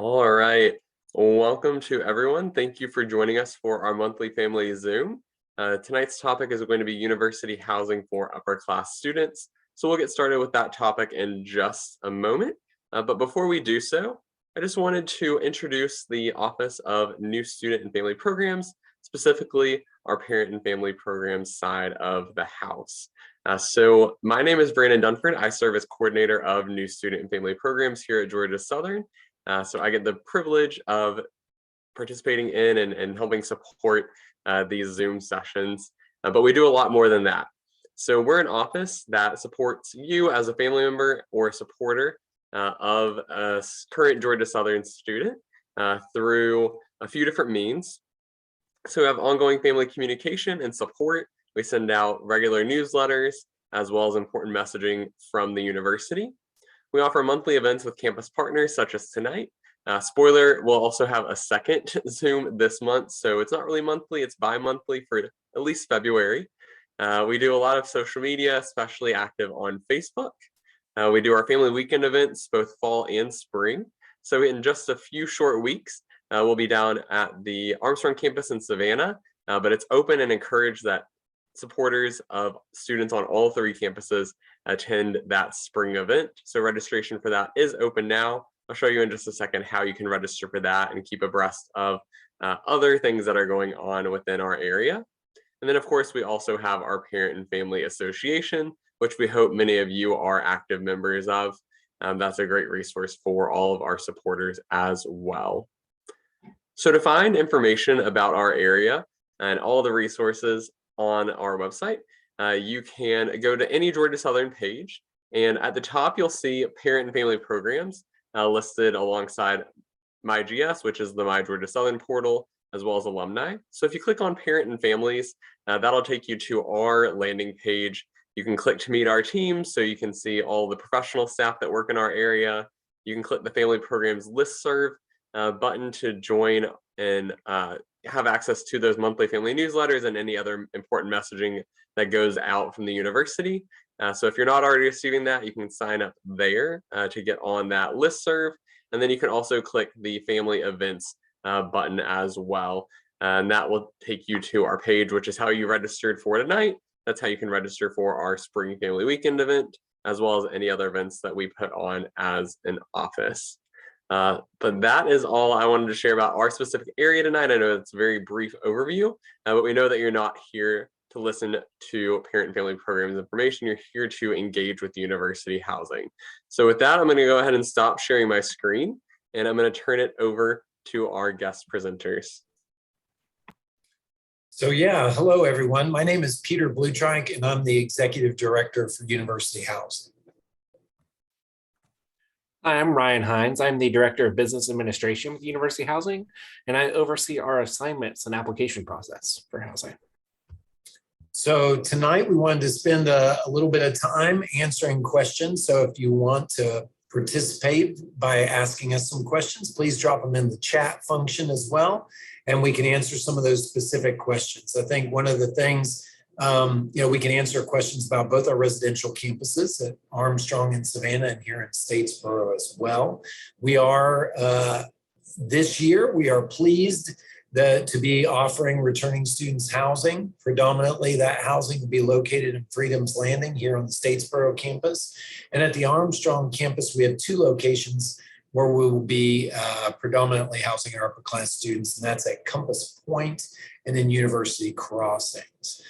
All right. Welcome to everyone. Thank you for joining us for our monthly family Zoom. Tonight's topic is going to be university housing for upper class students. So we'll get started with that topic in just a moment. But before we do so, I just wanted to introduce the Office of New Student and Family Programs, specifically our Parent and Family Programs side of the house. So my name is Brandon Dunford. I serve as coordinator of New Student and Family Programs here at Georgia Southern. So I get the privilege of participating in and helping support these Zoom sessions, but we do a lot more than that. So we're an office that supports you as a family member or a supporter of a current Georgia Southern student through a few different means. So we have ongoing family communication and support. We send out regular newsletters as well as important messaging from the university. We offer monthly events with campus partners such as tonight. Spoiler, we'll also have a second Zoom this month. So it's not really monthly, it's bi-monthly for at least February. We do a lot of social media, especially active on Facebook. We do our family weekend events, both fall and spring. So in just a few short weeks, we'll be down at the Armstrong campus in Savannah, but it's open and encouraged that supporters of students on all three campuses attend that spring event. So registration for that is open now. I'll show you in just a second how you can register for that and keep abreast of other things that are going on within our area. And then of course, we also have our Parent and Family Association, which we hope many of you are active members of. That's a great resource for all of our supporters as well. So to find information about our area and all the resources on our website, you can go to any Georgia Southern page, and at the top you'll see Parent and Family Programs listed alongside MyGS, which is the My Georgia Southern portal, as well as alumni. So if you click on Parent and Families, that'll take you to our landing page. You can click to meet our team, so you can see all the professional staff that work in our area. You can click the Family Programs Listserv button to join and have access to those monthly family newsletters and any other important messaging that goes out from the university. So if you're not already receiving that, you can sign up there to get on that listserv. And then you can also click the family events button as well. And that will take you to our page, which is how you registered for tonight. That's how you can register for our spring family weekend event, as well as any other events that we put on as an office. But that is all I wanted to share about our specific area tonight. I know it's a very brief overview, but we know that you're not here to listen to Parent and Family Programs information. You're here to engage with university housing. So with that, I'm going to go ahead and stop sharing my screen, and I'm going to turn it over to our guest presenters. So yeah, hello everyone. My name is Peter Bluetreich, and I'm the Executive Director for University Housing. Hi, I'm Ryan Hines. I'm the Director of Business Administration with University Housing, and I oversee our assignments and application process for housing. So tonight we wanted to spend a little bit of time answering questions. So if you want to participate by asking us some questions, please drop them in the chat function as well, and we can answer some of those specific questions. I think one of the things, we can answer questions about both our residential campuses at Armstrong and Savannah and here in Statesboro as well. We are, this year, we are pleased to be offering returning students housing. Predominantly, that housing will be located in Freedom's Landing here on the Statesboro campus. And at the Armstrong campus, we have two locations where we will be predominantly housing our upper class students, and that's at Compass Point and in University Crossings.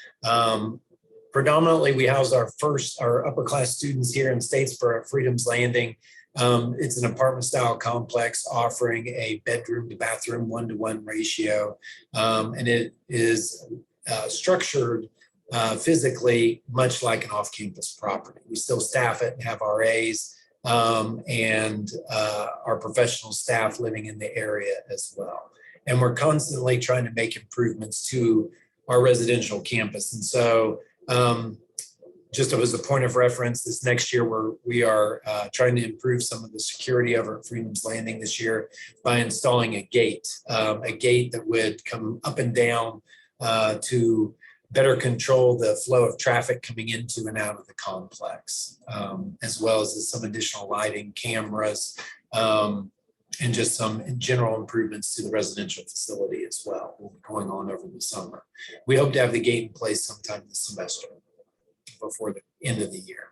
Predominantly, we house our upper class students here in Statesboro at Freedom's Landing. It's an apartment style complex offering a bedroom to bathroom 1-to-1 ratio. And it is structured physically much like an off-campus property. We still staff it and have RAs and our professional staff living in the area as well. And we're constantly trying to make improvements to our residential campus. And so just as a point of reference, this next year we are trying to improve some of the security over at Freedom's Landing this year by installing a gate that would come up and down to better control the flow of traffic coming into and out of the complex, as well as some additional lighting, cameras, and just some general improvements to the residential facility as well, will be going on over the summer. We hope to have the gate in place sometime this semester before the end of the year.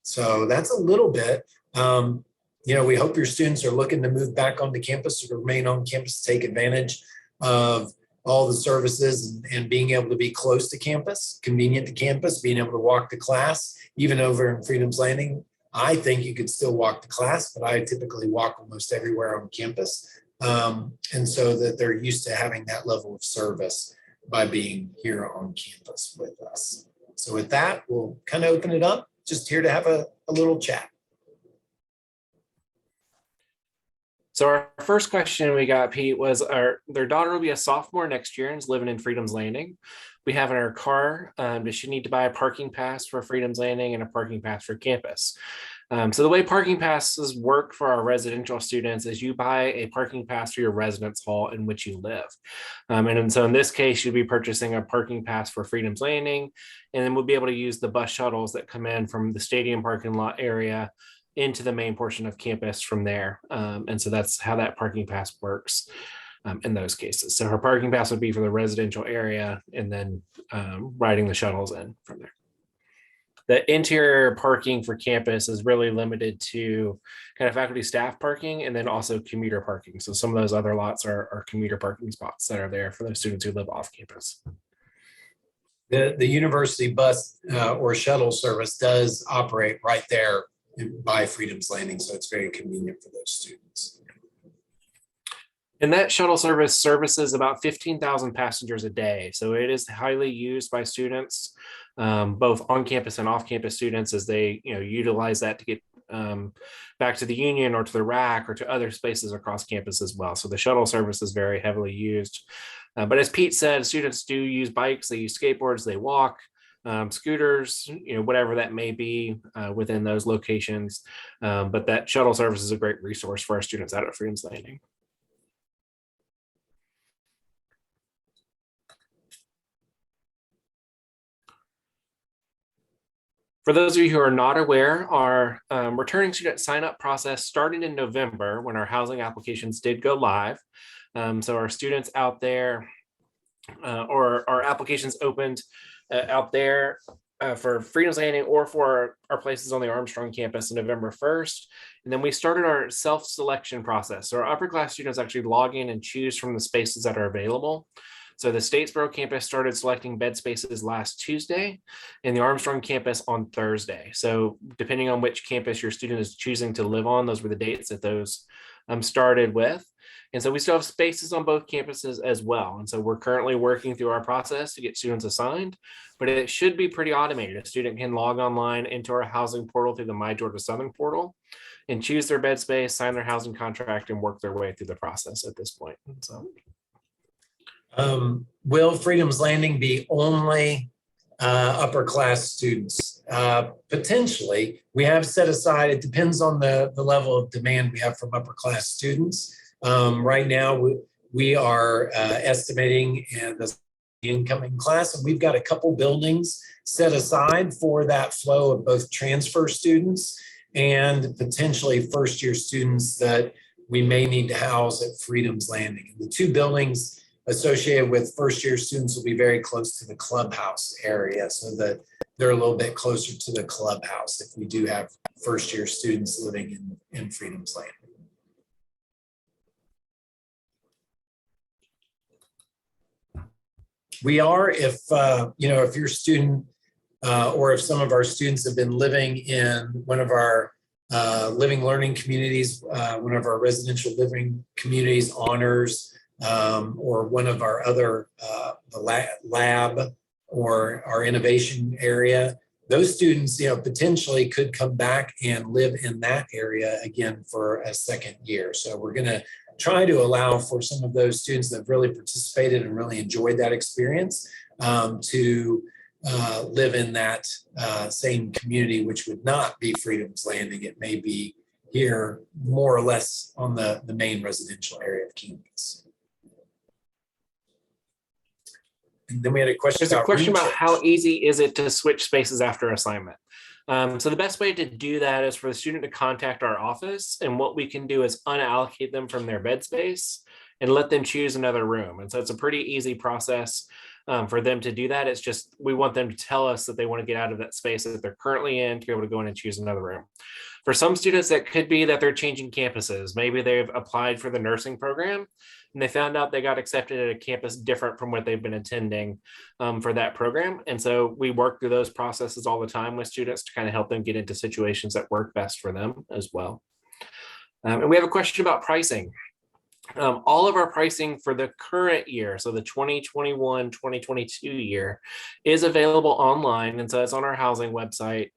So that's a little bit. We hope your students are looking to move back onto campus or to remain on campus, to take advantage of all the services and being able to be close to campus, convenient to campus, being able to walk to class, even over in Freedom's Landing. I think you could still walk to class, but I typically walk almost everywhere on campus. And so that they're used to having that level of service by being here on campus with us. So with that, we'll kind of open it up, just here to have a little chat. So our first question we got, Pete, was their daughter will be a sophomore next year and is living in Freedom's Landing. We have in our car, does she need to buy a parking pass for Freedom's Landing and a parking pass for campus? So the way parking passes work for our residential students is you buy a parking pass for your residence hall in which you live. And so in this case, you'll be purchasing a parking pass for Freedom's Landing, and then we'll be able to use the bus shuttles that come in from the stadium parking lot area into the main portion of campus from there. And so that's how that parking pass works in those cases. So her parking pass would be for the residential area and then riding the shuttles in from there. The interior parking for campus is really limited to kind of faculty staff parking and then also commuter parking. So some of those other lots are commuter parking spots that are there for those students who live off campus. The university bus or shuttle service does operate right there by Freedom's Landing, so it's very convenient for those students. And that shuttle service services about 15,000 passengers a day. So it is highly used by students, both on campus and off campus students, as they utilize that to get back to the Union or to the RAC or to other spaces across campus as well. So the shuttle service is very heavily used. But as Pete said, students do use bikes, they use skateboards, they walk, scooters, whatever that may be within those locations. But that shuttle service is a great resource for our students out at Freedom's Landing. For those of you who are not aware, our returning student sign-up process started in November when our housing applications did go live. So our students out there, or our applications opened out there for Freedom's Landing or for our places on the Armstrong campus on November 1st. And then we started our self-selection process. So our upper class students actually log in and choose from the spaces that are available. So the Statesboro campus started selecting bed spaces last Tuesday and the Armstrong campus on Thursday. So depending on which campus your student is choosing to live on, those were the dates that those started with. And so we still have spaces on both campuses as well. And so we're currently working through our process to get students assigned, but it should be pretty automated. A student can log online into our housing portal through the My Georgia Southern portal and choose their bed space, sign their housing contract, and work their way through the process at this point. So, will Freedom's Landing be only upper class students? Potentially. We have set aside, it depends on the level of demand we have from upper class students. Right now, we are estimating the incoming class, and we've got a couple buildings set aside for that flow of both transfer students and potentially first-year students that we may need to house at Freedom's Landing. And the two buildings associated with first-year students will be very close to the clubhouse area, so that they're a little bit closer to the clubhouse if we do have first-year students living in Freedom's Landing. We are, if your student or if some of our students have been living in one of our living learning communities, one of our residential living communities, honors, or one of our other the lab or our innovation area, those students potentially could come back and live in that area again for a second year. So we're going to try to allow for some of those students that have really participated and really enjoyed that experience to live in that same community, which would not be Freedom's Landing. It may be here more or less on the main residential area of campus. And then we had a question. There's a question about how easy is it to switch spaces after assignment. So the best way to do that is for the student to contact our office, and what we can do is unallocate them from their bed space and let them choose another room. And so it's a pretty easy process for them to do that. It's just we want them to tell us that they want to get out of that space that they're currently in to be able to go in and choose another room. For some students, that could be that they're changing campuses. Maybe they've applied for the nursing program and they found out they got accepted at a campus different from what they've been attending for that program. And so we work through those processes all the time with students to kind of help them get into situations that work best for them as well. And we have a question about pricing. All of our pricing for the current year, so the 2021-2022 year, is available online. And so it's on our housing website.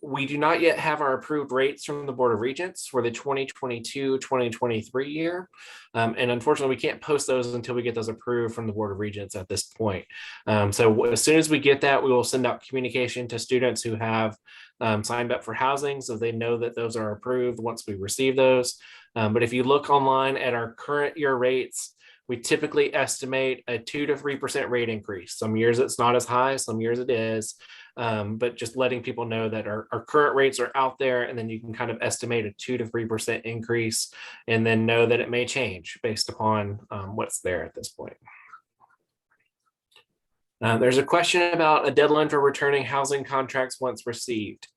We do not yet have our approved rates from the Board of Regents for the 2022-2023 year. And unfortunately, we can't post those until we get those approved from the Board of Regents at this point. So as soon as we get that, we will send out communication to students who have signed up for housing so they know that those are approved once we receive those. But if you look online at our current year rates, we typically estimate a 2 to 3% rate increase. Some years it's not as high, some years it is. But just letting people know that our current rates are out there, and then you can kind of estimate a 2 to 3% increase, and then know that it may change based upon what's there at this point. There's a question about a deadline for returning housing contracts once received.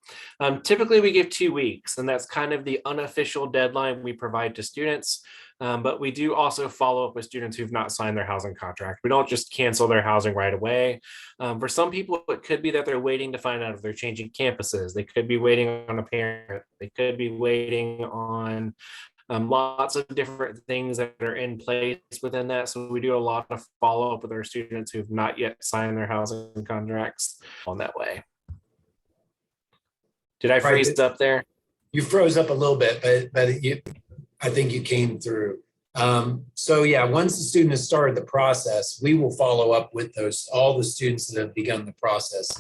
Typically, we give 2 weeks, and that's kind of the unofficial deadline we provide to students. But we do also follow up with students who've not signed their housing contract. We don't just cancel their housing right away. For some people, it could be that they're waiting to find out if they're changing campuses. They could be waiting on a parent. They could be waiting on lots of different things that are in place within that. So we do a lot of follow-up with our students who've not yet signed their housing contracts on that way. Did I freeze up there? You froze up a little bit, but I think you came through. So yeah, once the student has started the process, we will follow up with all the students that have begun the process.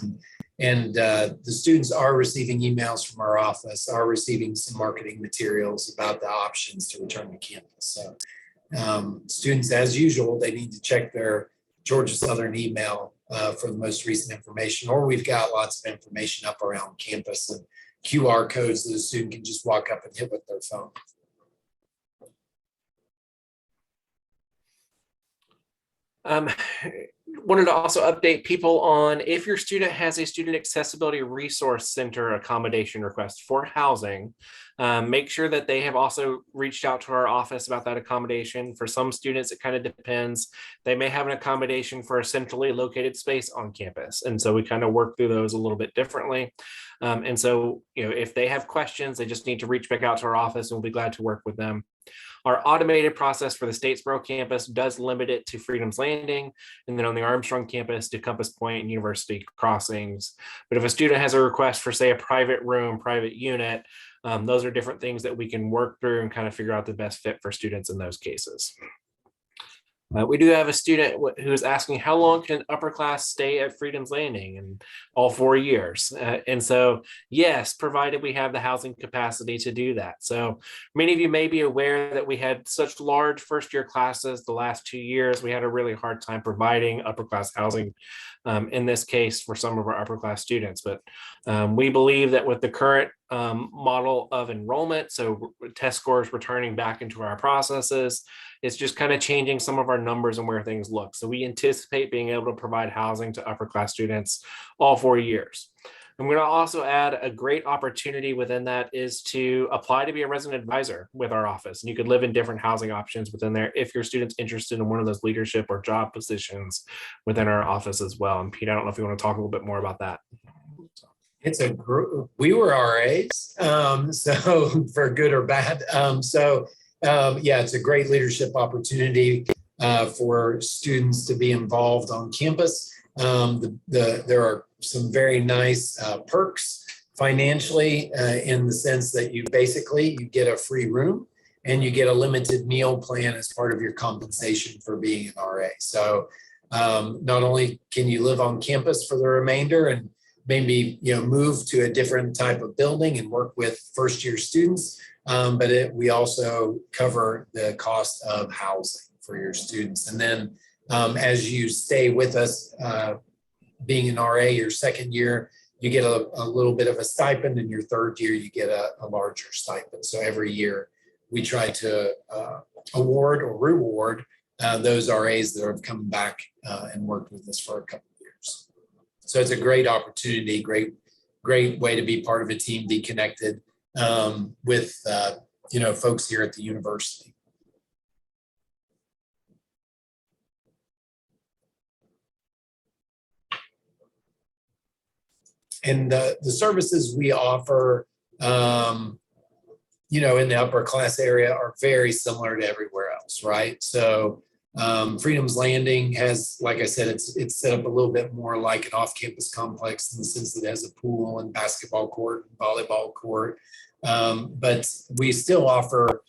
And the students are receiving emails from our office, are receiving some marketing materials about the options to return to campus. So students, as usual, they need to check their Georgia Southern email for the most recent information, or we've got lots of information up around campus and QR codes that a student can just walk up and hit with their phone. Wanted to also update people on if your student has a student accessibility resource center accommodation request for housing, make sure that they have also reached out to our office about that accommodation. For some students, it kind of depends. They may have an accommodation for a centrally located space on campus. And so we kind of work through those a little bit differently. And so, if they have questions, they just need to reach back out to our office and we'll be glad to work with them. Our automated process for the Statesboro campus does limit it to Freedom's Landing, and then on the Armstrong campus to Compass Point and University Crossings. But if a student has a request for, say, a private room, private unit, those are different things that we can work through and kind of figure out the best fit for students in those cases. We do have a student who's asking how long can Upperclass stay at Freedom's Landing, and all 4 years. And so, yes, provided we have the housing capacity to do that. So many of you may be aware that we had such large first-year classes the last 2 years. We had a really hard time providing Upperclass housing in this case for some of our Upperclass students. But we believe that with the current model of enrollment, so test scores returning back into our processes, it's just kind of changing some of our numbers and where things look. So we anticipate being able to provide housing to Upperclass students all 4 years. I'm going to also add a great opportunity within that is to apply to be a resident advisor with our office. And you could live in different housing options within there if your student's interested in one of those leadership or job positions within our office as well. And Pete, I don't know if you want to talk a little bit more about that. It's a group. We were RAs, so for good or bad. Yeah, it's a great leadership opportunity for students to be involved on campus. There are some very nice perks financially in the sense that you get a free room and you get a limited meal plan as part of your compensation for being an RA. So not only can you live on campus for the remainder and maybe move to a different type of building and work with first-year students, but we also cover the cost of housing for your students. And then as you stay with us, being an RA your second year, you get a little bit of a stipend. In your third year, you get a larger stipend. So every year we try to award or reward those RAs that have come back and worked with us for a couple of years. So it's a great opportunity, great way to be part of a team, be connected with folks here at the university. And the services we offer, in the upper class area are very similar to everywhere else, right? So Freedom's Landing has, like I said, it's set up a little bit more like an off-campus complex in the sense that it has a pool and basketball court, and volleyball court. But we still offer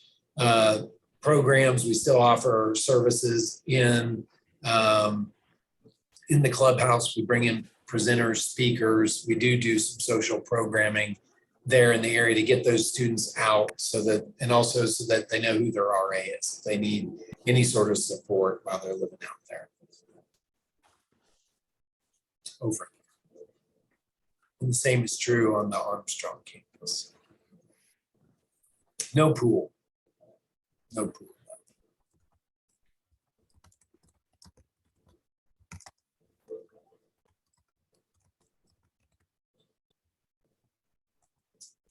programs. We still offer services in the clubhouse. We bring in presenters, speakers. We do some social programming there in the area to get those students out and also so that they know who their RA is. If they need any sort of support while they're living out there. Over. And the same is true on the Armstrong campus. No pool. No pool.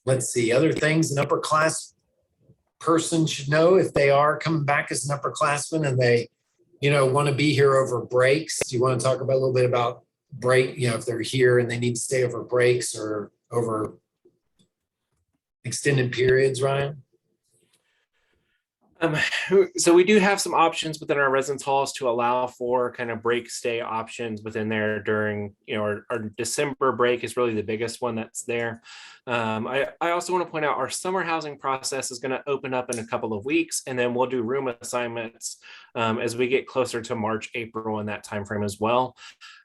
Let's see, other things an upperclass person should know if they are coming back as an upperclassman and they, want to be here over breaks. Do you want to talk about a little bit about break, if they're here and they need to stay over breaks or over extended periods, Ryan? So we do have some options within our residence halls to allow for kind of break stay options within there during, our December break is really the biggest one that's there. I also want to point out our summer housing process is going to open up in a couple of weeks, and then we'll do room assignments as we get closer to March, April in that timeframe as well.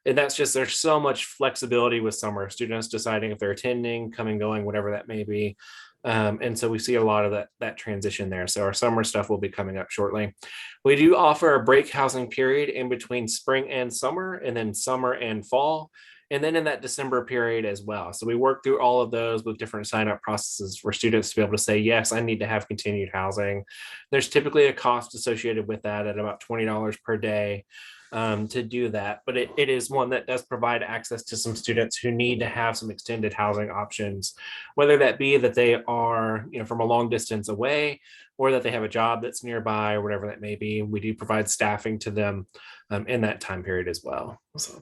And that's just, there's so much flexibility with summer students deciding if they're attending, coming, going, whatever that may be. And so we see a lot of that transition there. So our summer stuff will be coming up shortly. We do offer a break housing period in between spring and summer, and then summer and fall, and then in that December period as well. So we work through all of those with different sign-up processes for students to be able to say, yes, I need to have continued housing. There's typically a cost associated with that at about $20 per day to do that, but it is one that does provide access to some students who need to have some extended housing options, whether that be that they are from a long distance away or that they have a job that's nearby or whatever that may be. We do provide staffing to them in that time period as well. So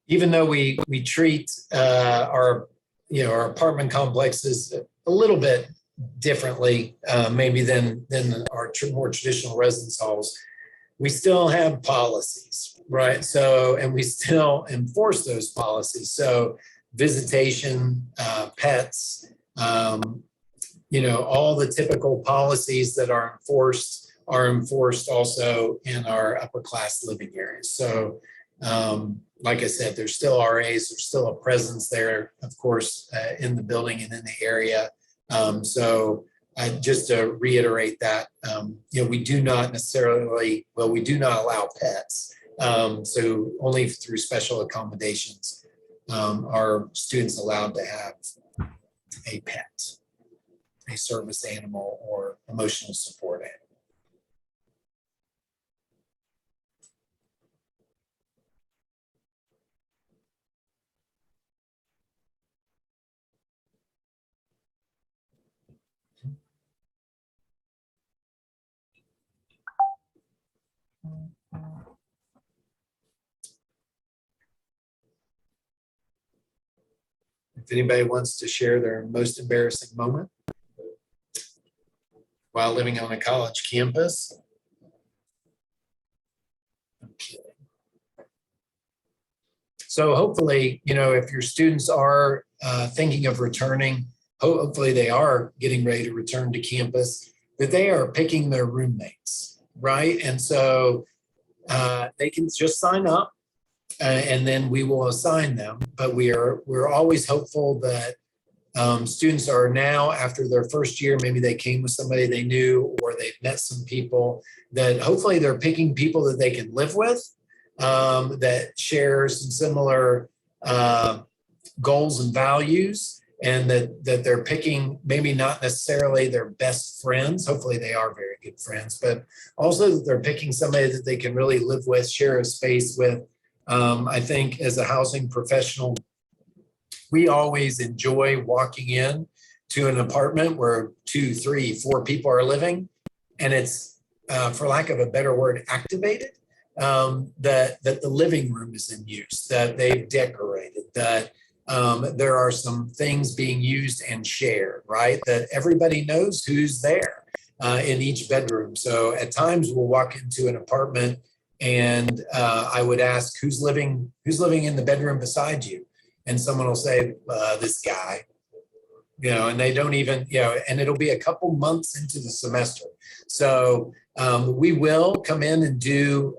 even though we treat our apartment complexes a little bit differently maybe than our more traditional residence halls, we still have policies, right? So, and we still enforce those policies. So visitation, pets, all the typical policies that are enforced also in our upper class living areas. So, like I said, there's still RAs, there's still a presence there, of course, in the building and in the area. Just to reiterate that, we do not allow pets. So only through special accommodations are students allowed to have a pet, a service animal, or emotional support animal. If anybody wants to share their most embarrassing moment while living on a college campus. Okay. So hopefully, if your students are thinking of returning, hopefully they are getting ready to return to campus, that they are picking their roommates, right? And so they can just sign up and then we will assign them. But we're always hopeful that students are now, after their first year, maybe they came with somebody they knew or they've met some people, that hopefully they're picking people that they can live with, that share some similar goals and values, and that they're picking maybe not necessarily their best friends. Hopefully they are very good friends, but also that they're picking somebody that they can really live with, share a space with. I think as a housing professional, we always enjoy walking in to an apartment where 2, 3, 4 people are living, and it's, for lack of a better word, activated. That the living room is in use, that they've decorated, that there are some things being used and shared, right? That everybody knows who's there in each bedroom. So at times we'll walk into an apartment and I would ask, who's living in the bedroom beside you? And someone will say, this guy, and they don't even, and it'll be a couple months into the semester. So we will come in and do,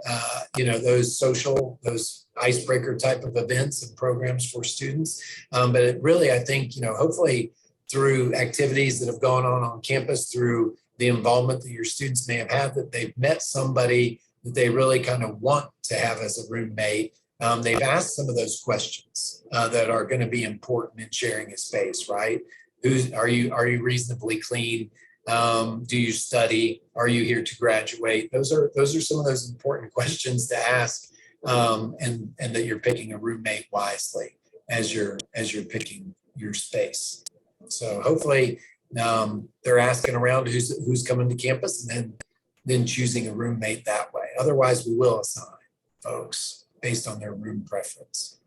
those icebreaker type of events and programs for students. But it really, I think, hopefully through activities that have gone on campus, through the involvement that your students may have had, that they've met somebody that they really kind of want to have as a roommate. They've asked some of those questions that are going to be important in sharing a space, right? Are you reasonably clean? Do you study? Are you here to graduate? Those are some of those important questions to ask, and that you're picking a roommate wisely as you're picking your space. So hopefully they're asking around who's coming to campus, and then choosing a roommate that way. Otherwise, we will assign folks based on their room preference.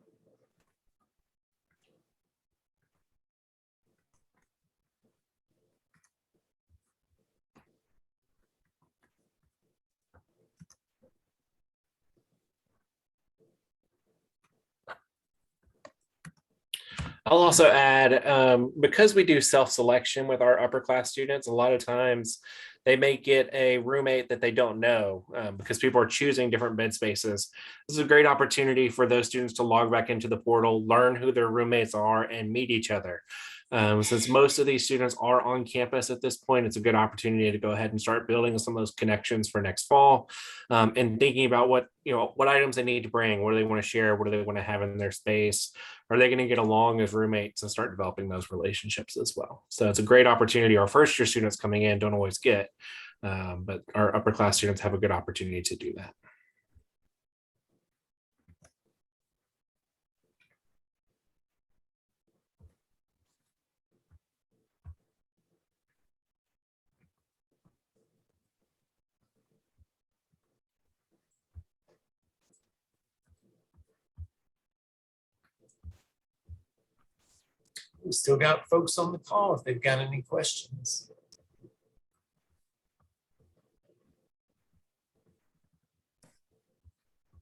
I'll also add, because we do self-selection with our upper class students, a lot of times they may get a roommate that they don't know because people are choosing different bed spaces. This is a great opportunity for those students to log back into the portal, learn who their roommates are, and meet each other. Since most of these students are on campus at this point, it's a good opportunity to go ahead and start building some of those connections for next fall, and thinking about what items they need to bring, what do they want to share, what do they want to have in their space, are they going to get along as roommates, and start developing those relationships as well. So it's a great opportunity. Our first year students coming in don't always get, but our upper class students have a good opportunity to do that. We still got folks on the call if they've got any questions.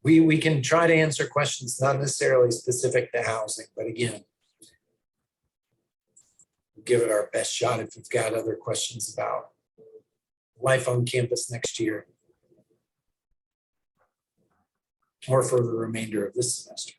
We can try to answer questions not necessarily specific to housing, but again, we'll give it our best shot if you've got other questions about life on campus next year or for the remainder of this semester.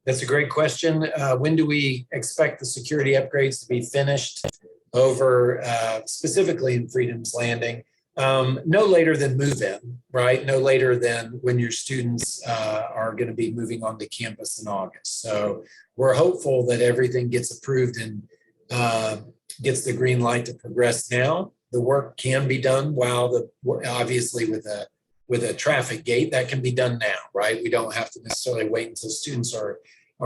That's a great question. When do we expect the security upgrades to be finished over specifically in Freedom's Landing? No later than move-in, right? No later than when your students are going to be moving on to campus in August. So we're hopeful that everything gets approved and gets the green light to progress now. The work can be done while obviously with a traffic gate, that can be done now, right? We don't have to necessarily wait until students are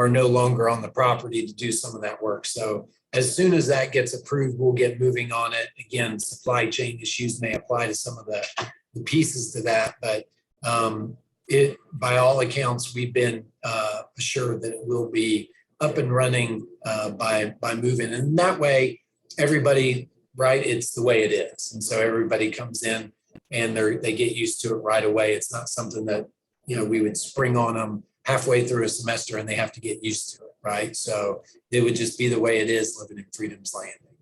no longer on the property to do some of that work. So as soon as that gets approved, we'll get moving on it. Again, supply chain issues may apply to some of the pieces to that, but by all accounts, we've been assured that it will be up and running by move-in. And that way, everybody, right, it's the way it is. And so everybody comes in and they get used to it right away. It's not something that, we would spring on them halfway through a semester and they have to get used to it, right? So it would just be the way it is living in Freedom's Landing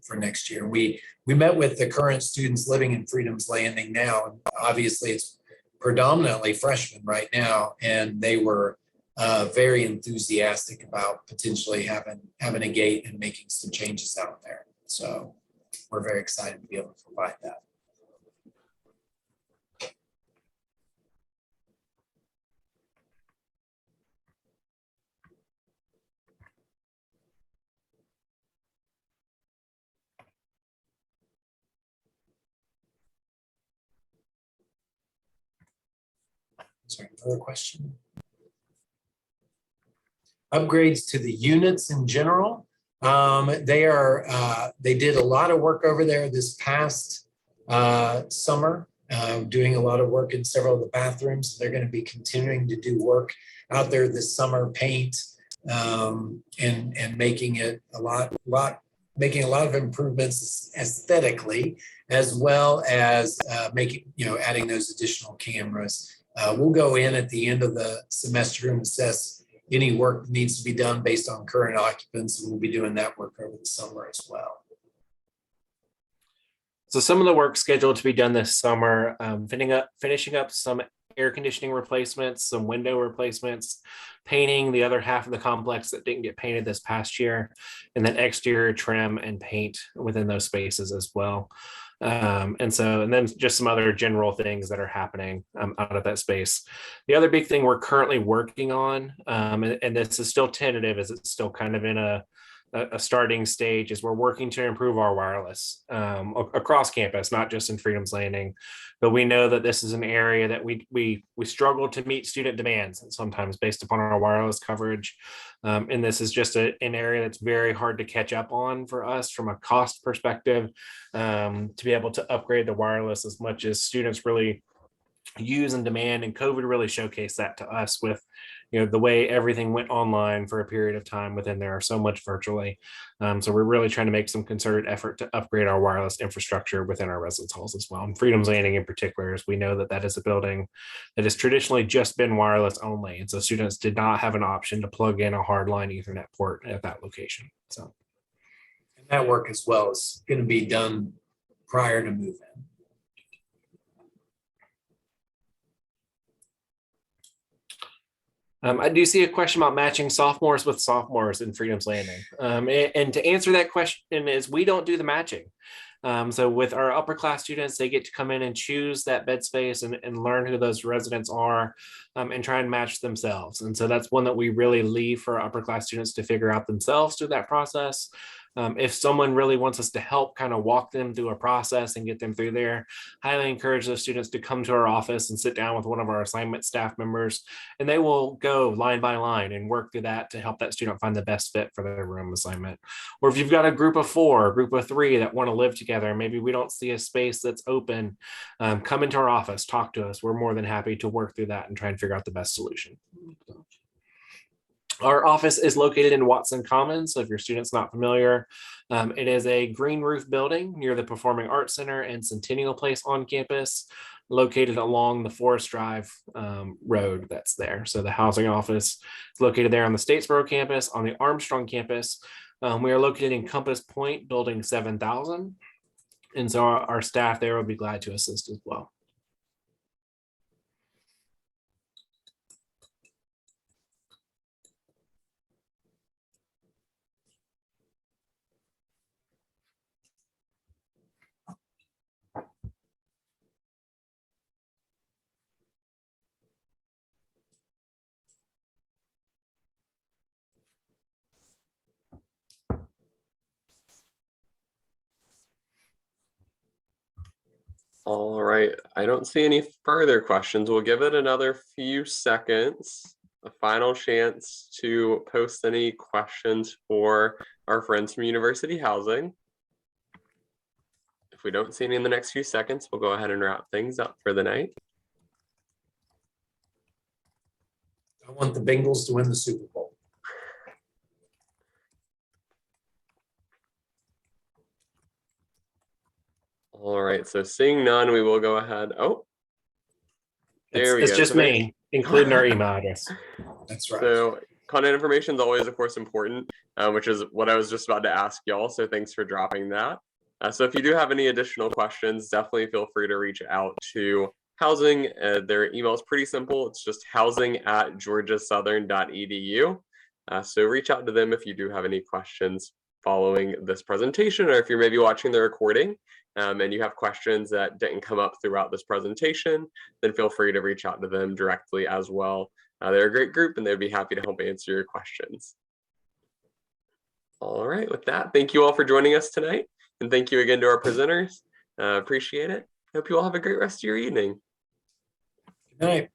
for next year. We met with the current students living in Freedom's Landing now, and obviously it's predominantly freshmen right now, and they were very enthusiastic about potentially having a gate and making some changes out there. So we're very excited to be able to provide that. Is there another question? Upgrades to the units in general. They did a lot of work over there this past summer, doing a lot of work in several of the bathrooms. They're going to be continuing to do work out there this summer, paint, and making it making a lot of improvements aesthetically, as well as adding those additional cameras. We'll go in at the end of the semester and assess any work that needs to be done based on current occupants, and we'll be doing that work over the summer as well. So some of the work scheduled to be done this summer, finishing up some air conditioning replacements, some window replacements, painting the other half of the complex that didn't get painted this past year, and then exterior trim and paint within those spaces as well. And then just some other general things that are happening out of that space. The other big thing we're currently working on, and this is still tentative as it's still kind of in a starting stage, is we're working to improve our wireless across campus, not just in Freedom's Landing. But we know that this is an area that we struggle to meet student demands sometimes based upon our wireless coverage. And this is just an area that's very hard to catch up on for us from a cost perspective, to be able to upgrade the wireless as much as students really use and demand. And COVID really showcased that to us with, the way everything went online for a period of time within there, so much virtually. So we're really trying to make some concerted effort to upgrade our wireless infrastructure within our residence halls as well. And Freedom's Landing in particular, as we know that is a building that has traditionally just been wireless only. And so students did not have an option to plug in a hardline Ethernet port at that location. So and that work as well is going to be done prior to move-in. I do see a question about matching sophomores with sophomores in Freedom's Landing. And to answer that question is we don't do the matching. So with our upper class students, they get to come in and choose that bed space and learn who those residents are, and try and match themselves. And so that's one that we really leave for upper class students to figure out themselves through that process. If someone really wants us to help kind of walk them through a process and get them through there, highly encourage those students to come to our office and sit down with one of our assignment staff members, and they will go line by line and work through that to help that student find the best fit for their room assignment. Or if you've got a group of 4, a group of 3 that want to live together, maybe we don't see a space that's open, come into our office, talk to us. We're more than happy to work through that and try and figure out the best solution. Our office is located in Watson Commons. So if your student's not familiar, it is a green roof building near the Performing Arts Center and Centennial Place on campus, located along the Forest Drive road that's there. So the housing office is located there on the Statesboro campus. On the Armstrong campus, we are located in Compass Point, building 7000. And so our staff there will be glad to assist as well. All right, I don't see any further questions. We'll give it another few seconds, a final chance to post any questions for our friends from University Housing. If we don't see any in the next few seconds, we'll go ahead and wrap things up for the night. I want the Bengals to win the Super Bowl. All right, so seeing none, we will go ahead. Oh, there we go. It's just me, including our email address. That's right. So contact information is always, of course, important, which is what I was just about to ask y'all. So thanks for dropping that. So if you do have any additional questions, definitely feel free to reach out to housing. Their email is pretty simple. It's just housing@georgiasouthern.edu. So reach out to them if you do have any questions following this presentation, or if you're maybe watching the recording and you have questions that didn't come up throughout this presentation, then feel free to reach out to them directly as well. They're a great group and they'd be happy to help answer your questions. All right, with that, thank you all for joining us tonight. And thank you again to our presenters. Appreciate it. Hope you all have a great rest of your evening. Good night.